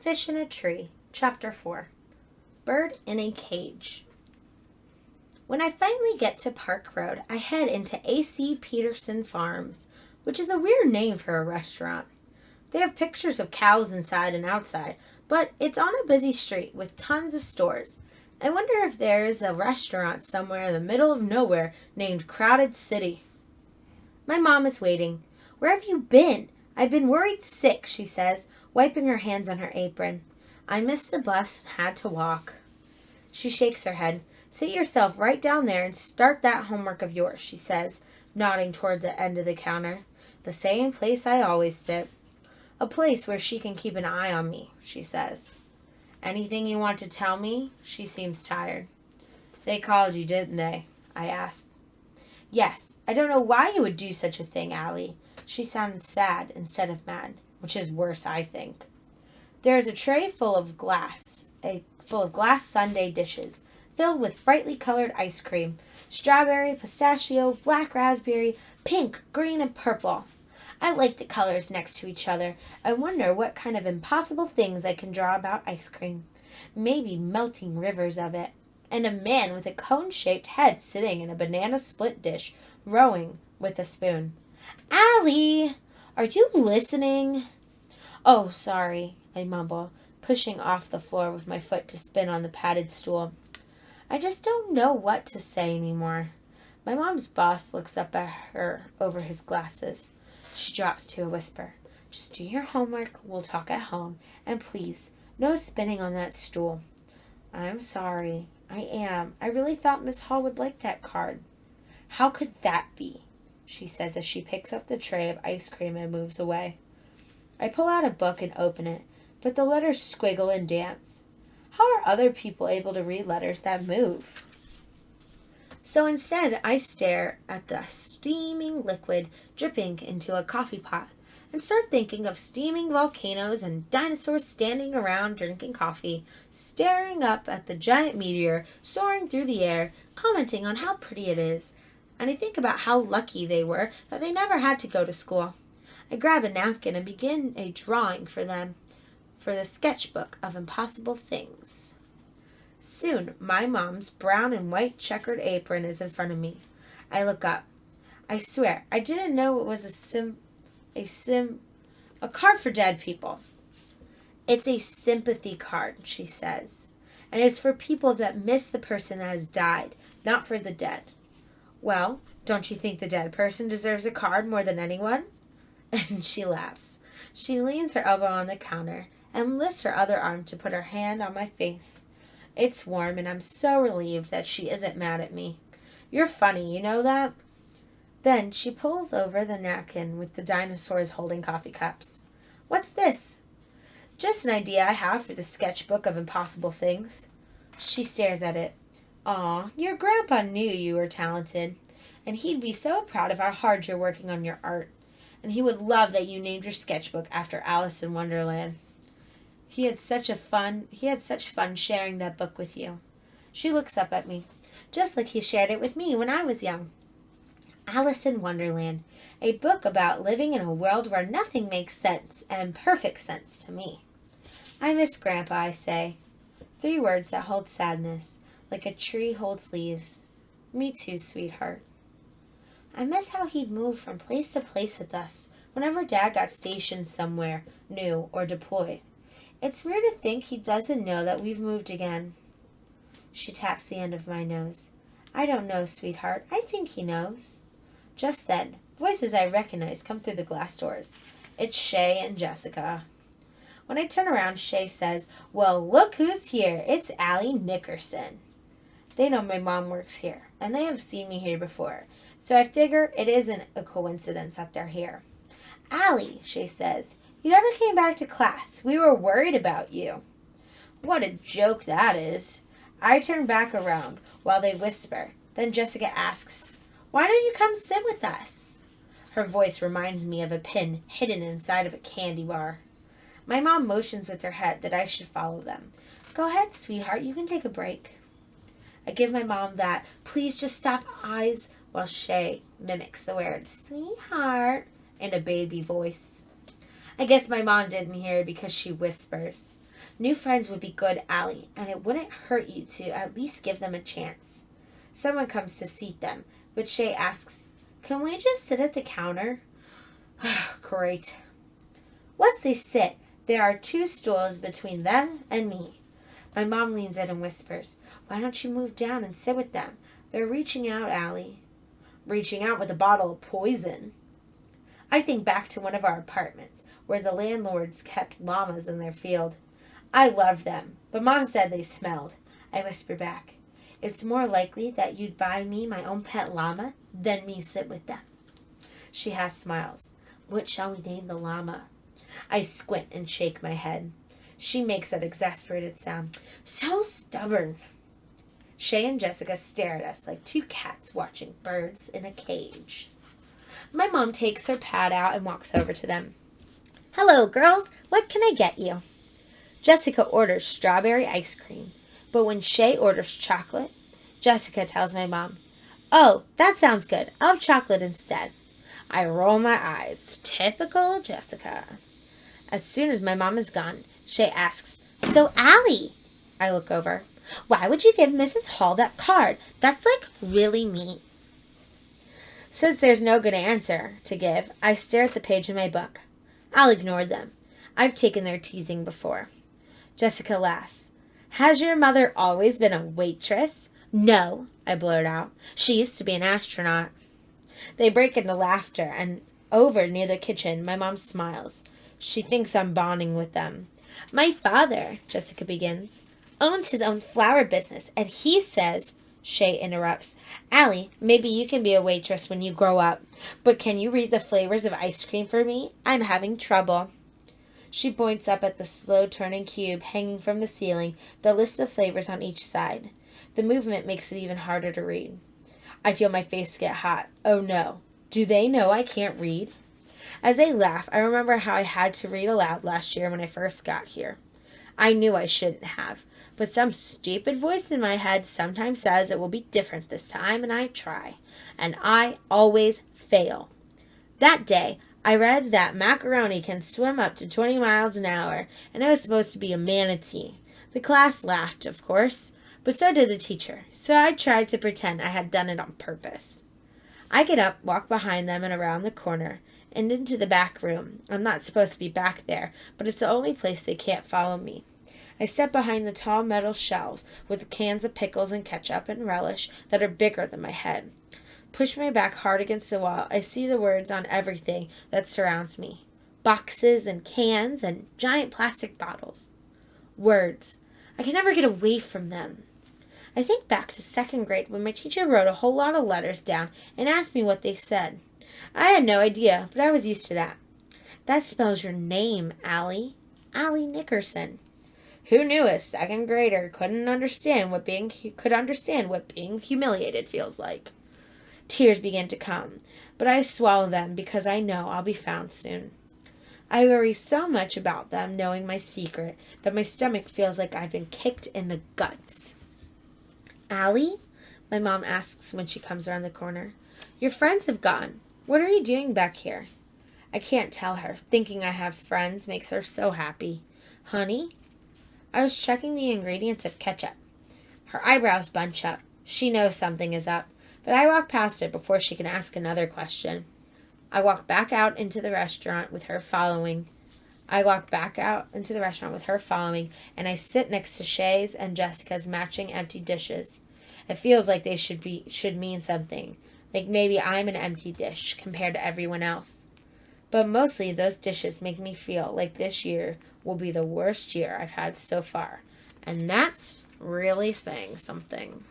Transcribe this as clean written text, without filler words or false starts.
Fish in a Tree, Chapter 4. Bird in a Cage. When I finally get to Park Road, I head into A.C. Peterson Farms, which is a weird name for a restaurant. They have pictures of cows inside and outside, but it's on a busy street with tons of stores. I wonder if there is a restaurant somewhere in the middle of nowhere named Crowded City. My mom is waiting. "Where have you been? I've been worried sick," she says, wiping her hands on her apron. "I missed the bus and had to walk." She shakes her head. "Sit yourself right down there and start that homework of yours," she says, nodding toward the end of the counter. "The same place I always sit. A place where she can keep an eye on me," she says. "Anything you want to tell me?" She seems tired. "They called you, didn't they?" I asked. "Yes. I don't know why you would do such a thing, Allie." She sounds sad instead of mad, which is worse, I think. There is a tray full of glass sundae dishes, filled with brightly colored ice cream. Strawberry, pistachio, black raspberry, pink, green, and purple. I like the colors next to each other. I wonder what kind of impossible things I can draw about ice cream. Maybe melting rivers of it. And a man with a cone-shaped head sitting in a banana split dish, rowing with a spoon. "Allie! Are you listening?" "Oh, sorry," I mumble, pushing off the floor with my foot to spin on the padded stool. I just don't know what to say anymore. My mom's boss looks up at her over his glasses. She drops to a whisper. "Just do your homework, we'll talk at home, and please, no spinning on that stool." "I'm sorry. I am. I really thought Miss Hall would like that card." "How could that be?" she says as she picks up the tray of ice cream and moves away. I pull out a book and open it, but the letters squiggle and dance. How are other people able to read letters that move? So instead, I stare at the steaming liquid dripping into a coffee pot and start thinking of steaming volcanoes and dinosaurs standing around drinking coffee, staring up at the giant meteor soaring through the air, commenting on how pretty it is. And I think about how lucky they were that they never had to go to school. I grab a napkin and begin a drawing for them, for the sketchbook of impossible things. Soon, my mom's brown and white checkered apron is in front of me. I look up. I swear, I didn't know it was a card for dead people. "It's a sympathy card," she says, "and it's for people that miss the person that has died, not for the dead." "Well, don't you think the dead person deserves a card more than anyone?" And she laughs. She leans her elbow on the counter and lifts her other arm to put her hand on my face. It's warm, and I'm so relieved that she isn't mad at me. "You're funny, you know that?" Then she pulls over the napkin with the dinosaurs holding coffee cups. "What's this?" "Just an idea I have for the sketchbook of impossible things." She stares at it. "Aw, your grandpa knew you were talented, and he'd be so proud of how hard you're working on your art. And he would love that you named your sketchbook after Alice in Wonderland. He had such fun sharing that book with you." She looks up at me. "Just like he shared it with me when I was young." Alice in Wonderland, a book about living in a world where nothing makes sense, and perfect sense to me. "I miss Grandpa," I say. 3 words that hold sadness, like a tree holds leaves. "Me too, sweetheart." I miss how he'd move from place to place with us whenever Dad got stationed somewhere new or deployed. It's weird to think he doesn't know that we've moved again. She taps the end of my nose. "I don't know, sweetheart. I think he knows." Just then, voices I recognize come through the glass doors. It's Shay and Jessica. When I turn around, Shay says, "Well, look who's here. It's Allie Nickerson." They know my mom works here, and they have seen me here before, so I figure it isn't a coincidence that they're here. "Allie," Shay says, "you never came back to class. We were worried about you." What a joke that is. I turn back around while they whisper. Then Jessica asks, "Why don't you come sit with us?" Her voice reminds me of a pin hidden inside of a candy bar. My mom motions with her head that I should follow them. "Go ahead, sweetheart. You can take a break." I give my mom that "please just stop eyes" while Shay mimics the word "sweetheart" in a baby voice. I guess my mom didn't hear because she whispers. New friends would be good, Allie, and it wouldn't hurt you to at least give them a chance. Someone comes to seat them, but Shay asks, "Can we just sit at the counter?" Great. Once they sit, there are 2 stools between them and me. My mom leans in and whispers, "Why don't you move down and sit with them? They're reaching out, Allie." Reaching out with a bottle of poison. I think back to one of our apartments, where the landlords kept llamas in their field. I loved them, but Mom said they smelled. I whisper back, "It's more likely that you'd buy me my own pet llama than me sit with them." She half smiles. "What shall we name the llama?" I squint and shake my head. She makes that exasperated sound. "So stubborn." Shay and Jessica stare at us like 2 cats watching birds in a cage. My mom takes her pad out and walks over to them. "Hello, girls. What can I get you?" Jessica orders strawberry ice cream, but when Shay orders chocolate, Jessica tells my mom, "Oh, that sounds good. I'll have chocolate instead." I roll my eyes. Typical Jessica. As soon as my mom is gone, Shay asks, "So, Allie," I look over, "why would you give Mrs. Hall that card? That's like really mean." Since there's no good answer to give, I stare at the page in my book. I'll ignore them. I've taken their teasing before. Jessica laughs. "Has your mother always been a waitress?" "No," I blurt out. "She used to be an astronaut." They break into laughter, and over near the kitchen, my mom smiles. She thinks I'm bonding with them. "My father," Jessica begins, "owns his own flower business, and he says—" Shay interrupts. "Allie, maybe you can be a waitress when you grow up, but can you read the flavors of ice cream for me? I'm having trouble." She points up at the slow-turning cube hanging from the ceiling that lists the flavors on each side. The movement makes it even harder to read. I feel my face get hot. Oh no. Do they know I can't read? As they laugh, I remember how I had to read aloud last year when I first got here. I knew I shouldn't have, but some stupid voice in my head sometimes says it will be different this time, and I try. And I always fail. That day, I read that macaroni can swim up to 20 miles an hour, and I was supposed to be a manatee. The class laughed, of course, but so did the teacher, so I tried to pretend I had done it on purpose. I get up, walk behind them and around the corner, and into the back room. I'm not supposed to be back there, but it's the only place they can't follow me. I step behind the tall metal shelves with the cans of pickles and ketchup and relish that are bigger than my head. Push my back hard against the wall. I see the words on everything that surrounds me. Boxes and cans and giant plastic bottles. Words. I can never get away from them. I think back to 2nd grade when my teacher wrote a whole lot of letters down and asked me what they said. I had no idea, but I was used to that. "That spells your name, Allie. Allie Nickerson." Who knew a 2nd grader could understand what being humiliated feels like? Tears begin to come, but I swallow them because I know I'll be found soon. I worry so much about them knowing my secret that my stomach feels like I've been kicked in the guts. "Allie?" my mom asks when she comes around the corner. "Your friends have gone. What are you doing back here?" I can't tell her. Thinking I have friends makes her so happy. "Honey?" I was checking the ingredients of ketchup. Her eyebrows bunch up. She knows something is up, but I walk past her before she can ask another question. I walk back out into the restaurant with her following. And I sit next to Shay's and Jessica's matching empty dishes. It feels like they should mean something, like maybe I'm an empty dish compared to everyone else. But mostly those dishes make me feel like this year will be the worst year I've had so far, and that's really saying something.